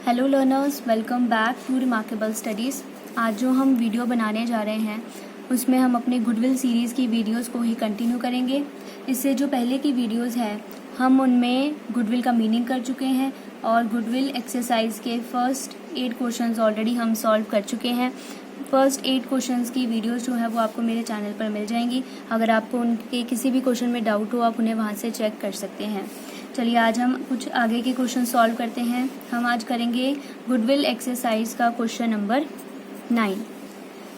Hello learners, welcome back to remarkable studies. आज जो हम वीडियो बनाने जा रहे हैं उसमें हम अपने गुडविल सीरीज़ की वीडियोस को ही कंटिन्यू करेंगे। इससे जो पहले की वीडियोस है हम उनमें गुडविल का मीनिंग कर चुके हैं और गुडविल एक्सरसाइज के फर्स्ट 8 क्वेश्चंस ऑलरेडी हम सॉल्व कर चुके हैं। फर्स्ट 8 क्वेश्चंस की वीडियोस जो है वो आपको मेरे चैनल पर मिल जाएंगी। अगर आपको उनके किसी भी क्वेश्चन में डाउट हो आप उन्हें वहाँ से चेक कर सकते हैं। चलिए आज हम कुछ आगे के क्वेश्चन सॉल्व करते हैं। हम आज करेंगे गुडविल एक्सरसाइज का क्वेश्चन नंबर 9।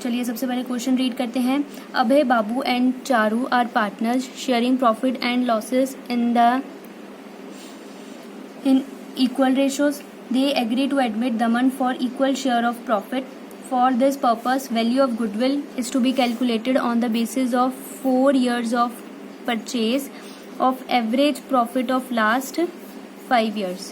चलिए सबसे पहले क्वेश्चन रीड करते हैं। Abhay, Babu and Charu are partners sharing profit and losses in equal ratios. They agree to admit Daman for equal share of profit. For this purpose, value of goodwill is to be calculated on the basis of 4 years of purchase of average profit of last 5 years.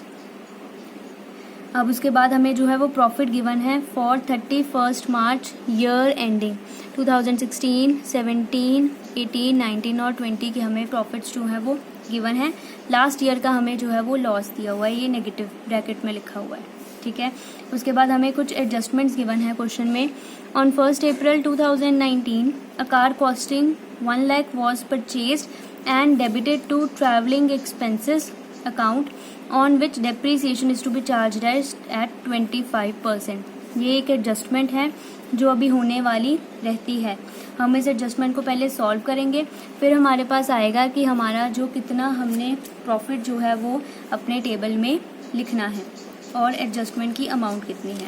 अब उसके बाद हमें जो है वो profit given है for 31 March year ending 2016, 17, 18, 19 और 20 के हमें प्रॉफिट्स जो है वो गिवन है। लास्ट ईयर का हमें जो है वो लॉस दिया हुआ है, ये नेगेटिव ब्रैकेट में लिखा हुआ है, ठीक है। उसके बाद हमें कुछ एडजस्टमेंट्स गिवन है क्वेश्चन में। On 1 April 2019 a car costing 1 lakh was purchased and debited to travelling expenses account on which depreciation is to be charged at 25%। ये एक एडजस्टमेंट है जो अभी होने वाली रहती है। हम इस एडजस्टमेंट को पहले सॉल्व करेंगे, फिर हमारे पास आएगा कि हमारा जो कितना हमने प्रॉफिट जो है वो अपने टेबल में लिखना है और एडजस्टमेंट की अमाउंट कितनी है।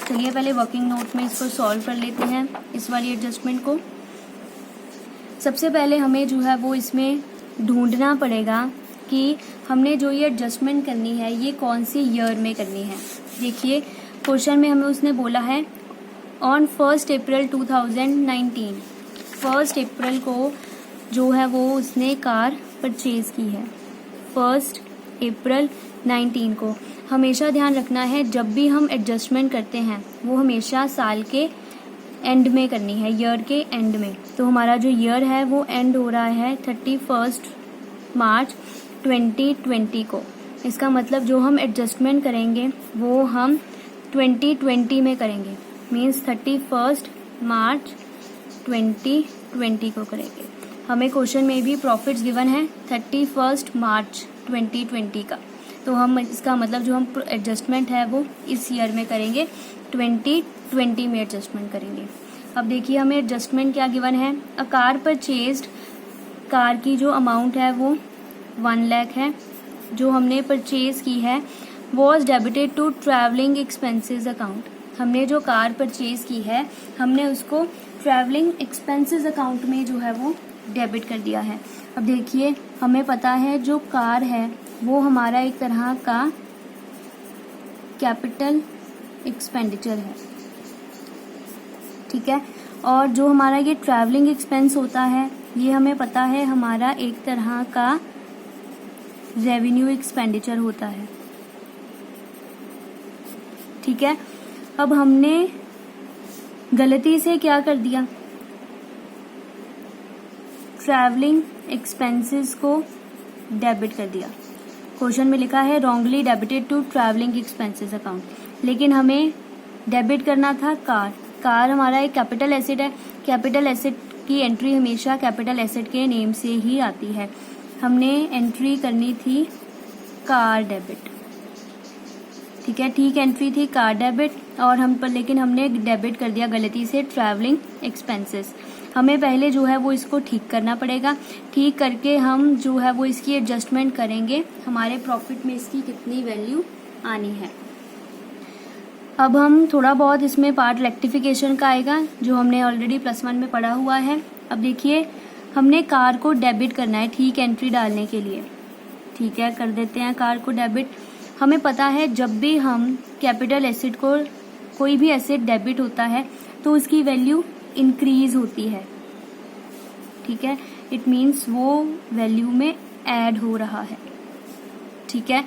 चलिए पहले वर्किंग नोट में इसको सॉल्व कर लेते हैं, इस वाली एडजस्टमेंट को। सबसे पहले हमें जो है वो इसमें ढूंढना पड़ेगा कि हमने जो ये एडजस्टमेंट करनी है ये कौन सी ईयर में करनी है। देखिए क्वेश्चन में हमें उसने बोला है ऑन 1 अप्रैल 2019। 1 अप्रैल को जो है वो उसने कार परचेज की है, 1 अप्रैल 19 को। हमेशा ध्यान रखना है जब भी हम एडजस्टमेंट करते हैं वो हमेशा साल के एंड में करनी है, ईयर के एंड में। तो हमारा जो ईयर है वो एंड हो रहा है 31 मार्च 2020 को। इसका मतलब जो हम एडजस्टमेंट करेंगे वो हम 2020 में करेंगे, मीन्स 31 मार्च 2020 को करेंगे। हमें क्वेश्चन में भी प्रॉफिट्स गिवन है 31 मार्च 2020 का, तो हम इसका मतलब जो हम एडजस्टमेंट है वो इस ईयर में करेंगे, 2020 में एडजस्टमेंट करेंगे। अब देखिए हमें एडजस्टमेंट क्या गिवन है। अ कार परचेज्ड, कार की जो अमाउंट है वो 1 लाख है, जो हमने परचेज की है was debited to travelling expenses account. हमने जो कार परचेज की है हमने उसको ट्रैवलिंग एक्सपेंसेस अकाउंट में जो है वो डेबिट कर दिया है। अब देखिए हमें पता है जो कार है वो हमारा एक तरह का कैपिटल एक्सपेंडिचर है, ठीक है। और जो हमारा ये ट्रैवलिंग एक्सपेंस होता है ये हमें पता है हमारा एक तरह का रेवेन्यू एक्सपेंडिचर होता है, ठीक है। अब हमने गलती से क्या कर दिया, ट्रैवलिंग एक्सपेंसेस को डेबिट कर दिया। क्वेश्चन में लिखा है wrongly debited to travelling expenses account, लेकिन हमें डेबिट करना था कार। कार हमारा एक कैपिटल एसेट है, कैपिटल एसेट की एंट्री हमेशा कैपिटल एसेट के नेम से ही आती है। हमने एंट्री करनी थी कार डेबिट, ठीक है, ठीक एंट्री थी कार डेबिट, और हम पर लेकिन हमने डेबिट कर दिया गलती से ट्रैवलिंग एक्सपेंसेस। हमें पहले जो है वो इसको ठीक करना पड़ेगा, ठीक करके हम जो है वो इसकी एडजस्टमेंट करेंगे, हमारे प्रॉफिट में इसकी कितनी वैल्यू आनी है। अब हम थोड़ा बहुत इसमें पार्ट रेक्टिफिकेशन का आएगा जो हमने ऑलरेडी +1 में पढ़ा हुआ है। अब देखिए हमने कार को डेबिट करना है ठीक एंट्री डालने के लिए, ठीक है, कर देते हैं कार को डेबिट। हमें पता है जब भी हम कैपिटल एसेट को कोई भी एसेट डेबिट होता है तो उसकी वैल्यू इंक्रीज होती है, ठीक है, इट मीन्स वो वैल्यू में ऐड हो रहा है, ठीक है।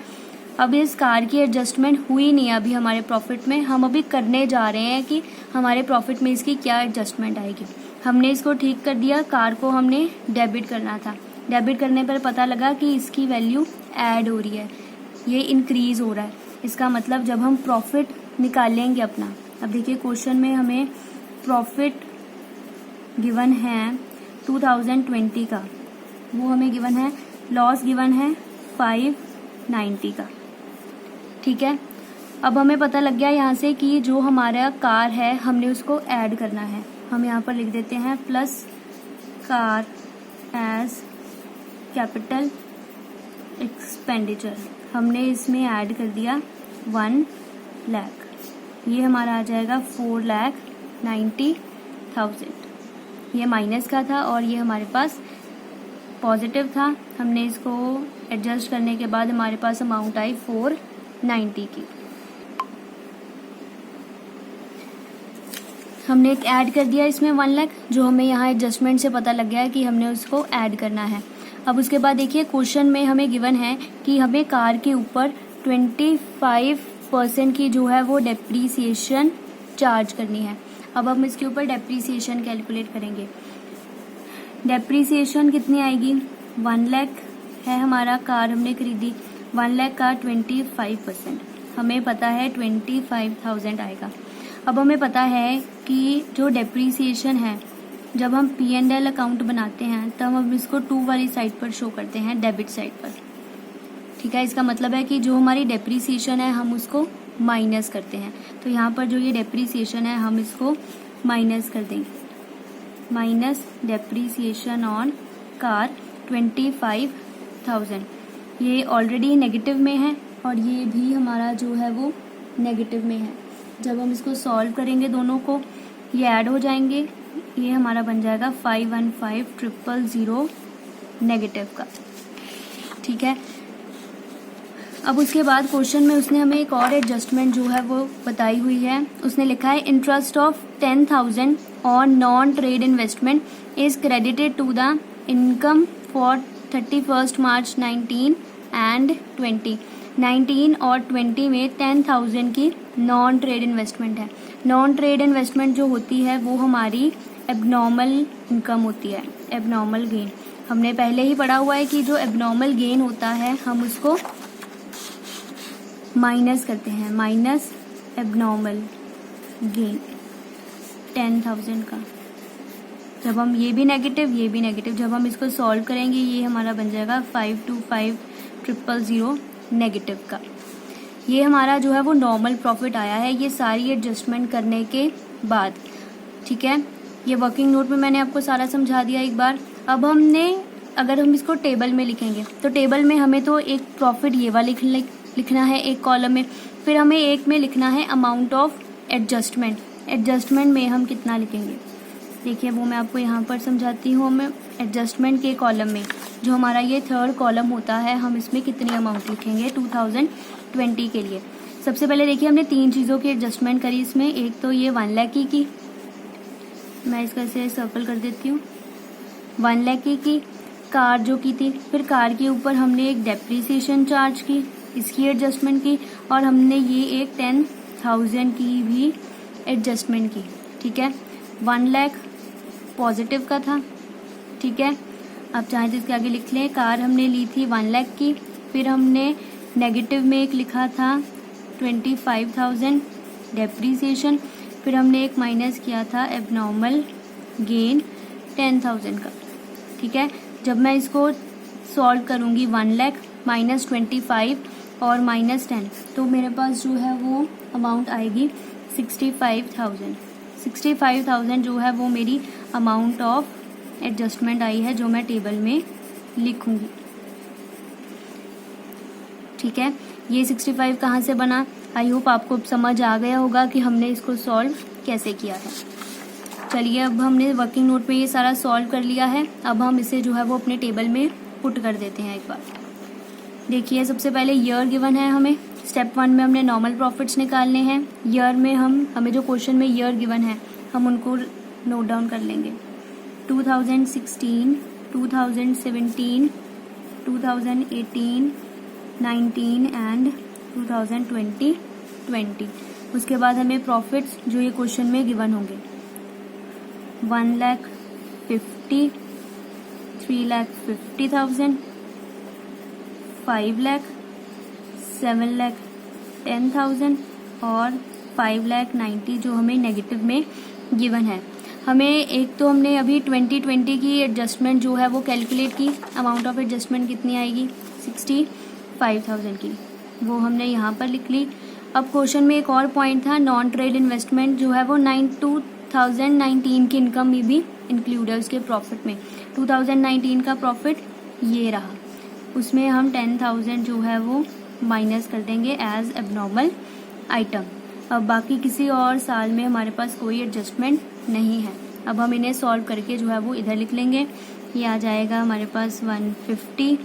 अब इस कार की एडजस्टमेंट हुई नहीं अभी हमारे प्रॉफिट में, हम अभी करने जा रहे हैं कि हमारे प्रॉफिट में इसकी क्या एडजस्टमेंट आएगी। हमने इसको ठीक कर दिया, कार को हमने डेबिट करना था, डेबिट करने पर पता लगा कि इसकी वैल्यू ऐड हो रही है, ये इंक्रीज हो रहा है। इसका मतलब जब हम प्रॉफिट निकालेंगे अपना, अब देखिए क्वेश्चन में हमें प्रॉफिट गिवन है 2020 का, वो हमें गिवन है, लॉस गिवन है 590 का। ठीक है, अब हमें पता लग गया यहाँ से कि जो हमारा कार है हमने उसको ऐड करना है। हम यहाँ पर लिख देते हैं plus car as capital expenditure, हमने इसमें ऐड कर दिया 1 लाख, ये हमारा आ जाएगा 4,90,000। ये माइनस का था और ये हमारे पास पॉजिटिव था, हमने इसको एडजस्ट करने के बाद हमारे पास अमाउंट आई 490 की। हमने एक ऐड कर दिया इसमें 1 लाख, जो हमें यहाँ एडजस्टमेंट से पता लग गया है कि हमने उसको ऐड करना है। अब उसके बाद देखिए क्वेश्चन में हमें गिवन है कि हमें कार के ऊपर 25% की जो है वो डेप्रीसिएशन चार्ज करनी है। अब हम इसके ऊपर डेप्रीसिएशन कैलकुलेट करेंगे। डेप्रीसिएशन कितनी आएगी, 1 लाख है हमारा, कार हमने खरीदी, 1 लाख का 25%, हमें पता है 25,000 आएगा। अब हमें पता है कि जो डेप्रीसिएशन है जब हम P&L अकाउंट बनाते हैं तब हम इसको 2 वाली साइड पर शो करते हैं, डेबिट साइड पर। ठीक है, इसका मतलब है कि जो हमारी डेप्रीसिएशन है हम उसको माइनस करते हैं। तो यहाँ पर जो ये डेप्रीसिएशन है हम इसको माइनस कर देंगे, माइनस डेप्रीसिएशन ऑन कार 25,000। ये ऑलरेडी नेगेटिव में है और ये भी हमारा जो है वो नेगेटिव में है। जब हम इसको सॉल्व करेंगे दोनों को, ये ऐड हो जाएंगे, ये हमारा बन जाएगा 515,000 नेगेटिव का। ठीक है, अब उसके बाद क्वेश्चन में उसने हमें एक और एडजस्टमेंट जो है वो बताई हुई है। उसने लिखा है interest of 10,000 on non trade investment is credited to the income for 31 March 19 and 20। 19 और 20 में 10,000 की नॉन ट्रेड इन्वेस्टमेंट है। नॉन ट्रेड इन्वेस्टमेंट जो होती है वो हमारी एबनॉर्मल इनकम होती है, एबनॉर्मल गेन। हमने पहले ही पढ़ा हुआ है कि जो एबनॉर्मल गेन होता है हम उसको माइनस करते हैं, माइनस एबनॉर्मल गेन 10,000 का। जब हम ये भी नेगेटिव, जब हम इसको सॉल्व करेंगे ये हमारा बन जाएगा 525,000 नेगेटिव का। ये हमारा जो है वो नॉर्मल प्रॉफिट आया है, ये सारी एडजस्टमेंट करने के बाद। ठीक है, ये वर्किंग नोट में मैंने आपको सारा समझा दिया एक बार। अब हमने अगर हम इसको टेबल में लिखेंगे तो टेबल में हमें तो एक प्रॉफिट ये वाला लिखना है एक कॉलम में, फिर हमें एक में लिखना है अमाउंट ऑफ एडजस्टमेंट। एडजस्टमेंट में हम कितना लिखेंगे देखिए वो मैं आपको यहाँ पर समझाती हूँ। हमें एडजस्टमेंट के कॉलम में जो हमारा ये थर्ड कॉलम होता है हम इसमें कितनी अमाउंट लिखेंगे 2020 के लिए। सबसे पहले देखिए हमने 3 चीज़ों की एडजस्टमेंट करी इसमें। एक तो ये 1 लाख की, मैं इसका ऐसे सर्कल कर देती हूँ, 1 लाख की कार जो की थी, फिर कार के ऊपर हमने एक डेप्रीसिएशन चार्ज की, इसकी एडजस्टमेंट की, और हमने ये एक 10,000 की भी एडजस्टमेंट की। ठीक है, 1 लाख पॉजिटिव का था। ठीक है, आप चाहें तो इसके आगे लिख लें, कार हमने ली थी 1 लाख की, फिर हमने नेगेटिव में एक लिखा था 25,000 डेप्रीसिएशन, फिर हमने एक माइनस किया था एबनॉर्मल गेन 10,000 का। ठीक है, जब मैं इसको सॉल्व करूंगी 1 लाख माइनस 25 और माइनस 10, तो मेरे पास जो है वो अमाउंट आएगी 65,000। 65,000 जो है वो मेरी अमाउंट ऑफ एडजस्टमेंट आई है जो मैं टेबल में लिखूंगी। ठीक है, ये 65 कहाँ से बना, आई होप आपको समझ आ गया होगा कि हमने इसको सॉल्व कैसे किया है। चलिए अब हमने वर्किंग नोट में ये सारा सॉल्व कर लिया है, अब हम इसे जो है वो अपने टेबल में पुट कर देते हैं एक बार। देखिए सबसे पहले ईयर गिवन है हमें, स्टेप 1 में हमने नॉर्मल प्रॉफिट्स निकालने हैं। ईयर में हमें जो क्वेश्चन में ईयर गिवन है हम उनको नोट डाउन कर लेंगे। 2016, 2017, 2018, 19 एंड 2020। उसके बाद हमें प्रॉफिट्स जो ये क्वेश्चन में गिवन होंगे 1,50,000, 3,50,000, 5 लाख, 7 लाख, 10,000 और 5,90,000 जो हमें नेगेटिव में गिवन है। हमें एक तो हमने अभी 2020 की एडजस्टमेंट जो है वो कैलकुलेट की, अमाउंट ऑफ एडजस्टमेंट कितनी आएगी 65,000 की, वो हमने यहाँ पर लिख ली। अब क्वेश्चन में एक और पॉइंट था, नॉन ट्रेड इन्वेस्टमेंट जो है वो 2019 की इनकम में भी इंक्लूड है उसके प्रॉफिट में। 2019 का प्रॉफिट ये रहा, उसमें हम 10,000 जो है वो माइनस कर देंगे एज एबनॉर्मल आइटम। अब बाकी किसी और साल में हमारे पास कोई एडजस्टमेंट नहीं है। अब हम इन्हें सॉल्व करके जो है वो इधर लिख लेंगे। ये आ जाएगा हमारे पास 150,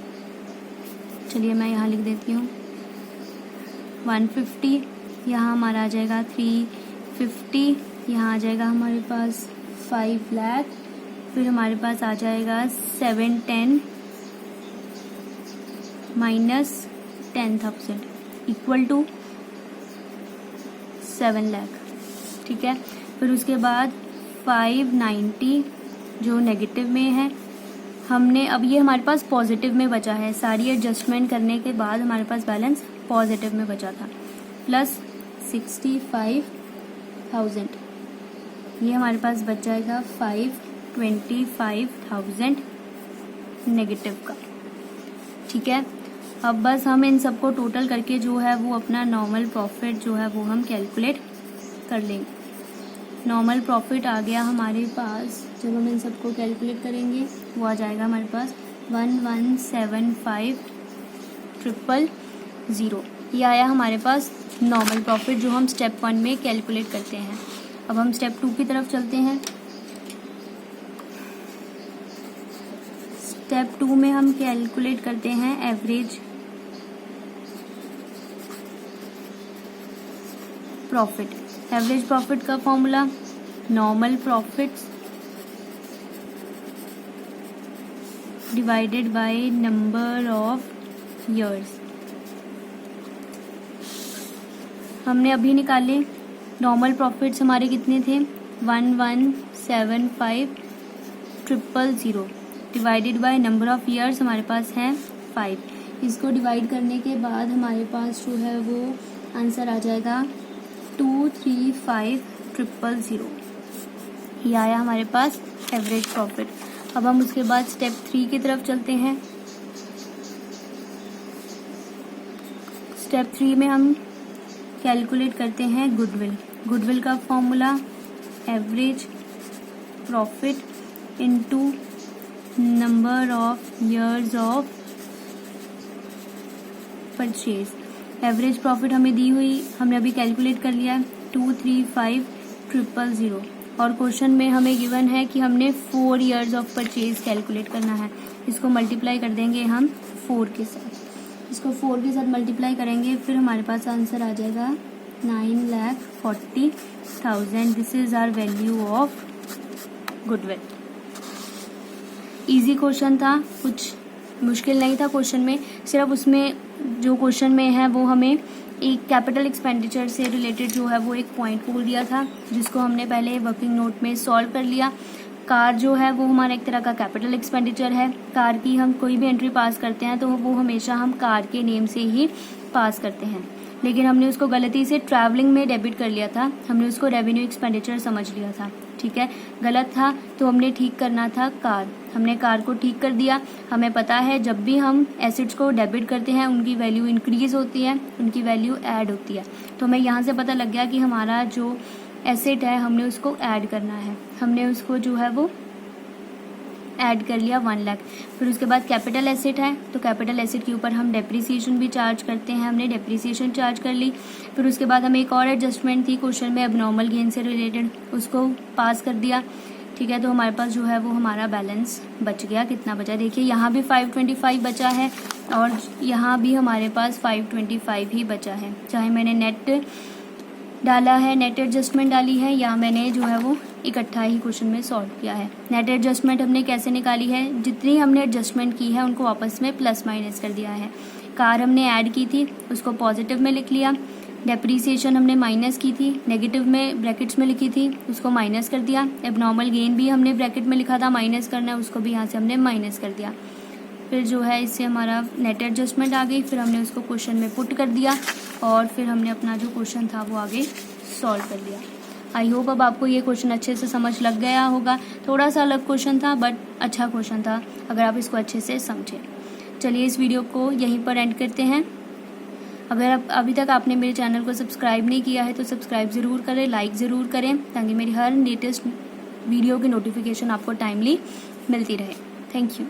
चलिए मैं यहाँ लिख देती हूँ 150, यहाँ हमारा आ जाएगा 350, यहाँ आ जाएगा हमारे पास 5 लाख, फिर हमारे पास आ जाएगा 710 माइनस 10,000 इक्वल टू 7 लाख, ठीक है। फिर उसके बाद 590 जो नेगेटिव में है, हमने अब ये हमारे पास पॉजिटिव में बचा है, सारी एडजस्टमेंट करने के बाद हमारे पास बैलेंस पॉजिटिव में बचा था, प्लस 65,000, ये हमारे पास बच जाएगा 525,000 नेगेटिव का, ठीक है। अब बस हम इन सबको टोटल करके जो है वो अपना नॉर्मल प्रॉफिट जो है वो हम कैलकुलेट कर लेंगे। नॉर्मल प्रॉफिट आ गया हमारे पास, जब हम इन सबको कैलकुलेट करेंगे वो आ जाएगा हमारे पास 1175,000। ये आया हमारे पास नॉर्मल प्रॉफिट जो हम स्टेप 1 में कैलकुलेट करते हैं। अब हम स्टेप 2 की तरफ चलते हैं। स्टेप 2 में हम कैलकुलेट करते हैं एवरेज प्रॉफिट। एवरेज प्रॉफिट का formula normal profits divided by number of years. हमने अभी निकाले नॉर्मल प्रॉफिट्स हमारे कितने थे 1175,000 divided by number of years हमारे पास हैं 5। इसको डिवाइड करने के बाद हमारे पास जो है वो आंसर आ जाएगा 235,000। ये आया हमारे पास एवरेज प्रॉफिट। अब हम उसके बाद स्टेप 3 की तरफ चलते हैं। स्टेप 3 में हम कैलकुलेट करते हैं गुडविल। गुडविल का formula average profit into number of years of purchase. Average profit हमें दी हुई, हमने अभी कैलकुलेट कर लिया 235,000 और क्वेश्चन में हमें गिवन है कि हमने 4 ईयर्स ऑफ परचेज कैलकुलेट करना है। इसको मल्टीप्लाई कर देंगे हम 4 के साथ, इसको 4 के साथ मल्टीप्लाई करेंगे, फिर हमारे पास आंसर आ जाएगा 9,40,000। This is our value of goodwill. Easy question था, कुछ मुश्किल नहीं था क्वेश्चन में, सिर्फ उसमें जो क्वेश्चन में है वो हमें एक कैपिटल एक्सपेंडिचर से रिलेटेड जो है वो एक पॉइंट बोल दिया था, जिसको हमने पहले वर्किंग नोट में सॉल्व कर लिया। कार जो है वो हमारा एक तरह का कैपिटल एक्सपेंडिचर है। कार की हम कोई भी एंट्री पास करते हैं तो वो हमेशा हम कार के नेम से ही पास करते हैं, लेकिन हमने उसको गलती से ट्रैवलिंग में डेबिट कर लिया था, हमने उसको रेवेन्यू एक्सपेंडिचर समझ लिया था, ठीक है, गलत था। तो हमने ठीक करना था कार, हमने कार को ठीक कर दिया। हमें पता है जब भी हम एसेट्स को डेबिट करते हैं उनकी वैल्यू इंक्रीज होती है, उनकी वैल्यू ऐड होती है। तो हमें यहाँ से पता लग गया कि हमारा जो एसेट है हमने उसको ऐड करना है, हमने उसको जो है वो ऐड कर लिया 1 लाख। फिर उसके बाद कैपिटल एसेट है तो कैपिटल एसेट के ऊपर हम डेप्रिसिएशन भी चार्ज करते हैं, हमने डेप्रिसिएशन चार्ज कर ली। फिर उसके बाद हमें एक और एडजस्टमेंट थी क्वेश्चन में एबनॉर्मल गेन से रिलेटेड, उसको पास कर दिया, ठीक है। तो हमारे पास जो है वो हमारा बैलेंस बच गया। कितना बचा देखिए, यहाँ भी 525 बचा है और यहाँ भी हमारे पास 525 ही बचा है, चाहे मैंने नेट डाला है, नेट एडजस्टमेंट डाली है, या मैंने जो है वो इकट्ठा ही क्वेश्चन में सॉल्व किया है। नेट एडजस्टमेंट हमने कैसे निकाली है, जितनी हमने एडजस्टमेंट की है उनको आपस में प्लस माइनस कर दिया है। कार हमने ऐड की थी उसको पॉजिटिव में लिख लिया, डेप्रीसिएशन हमने माइनस की थी, नेगेटिव में ब्रैकेट्स में लिखी थी, उसको माइनस कर दिया। एबनॉर्मल गेन भी हमने ब्रैकेट में लिखा था माइनस करना है, उसको भी यहाँ से हमने माइनस कर दिया। फिर जो है इससे हमारा नेट एडजस्टमेंट आ गई, फिर हमने उसको क्वेश्चन में पुट कर दिया और फिर हमने अपना जो क्वेश्चन था वो आगे सॉल्व कर लिया। आई होप अब आपको ये क्वेश्चन अच्छे से समझ लग गया होगा। थोड़ा सा अलग क्वेश्चन था बट अच्छा क्वेश्चन था अगर आप इसको अच्छे से समझें। चलिए इस वीडियो को यहीं पर एंड करते हैं। अगर आप अभी तक आपने मेरे चैनल को सब्सक्राइब नहीं किया है तो सब्सक्राइब ज़रूर करें, लाइक ज़रूर करें, ताकि मेरी हर लेटेस्ट वीडियो की नोटिफिकेशन आपको टाइमली मिलती रहे। Thank you.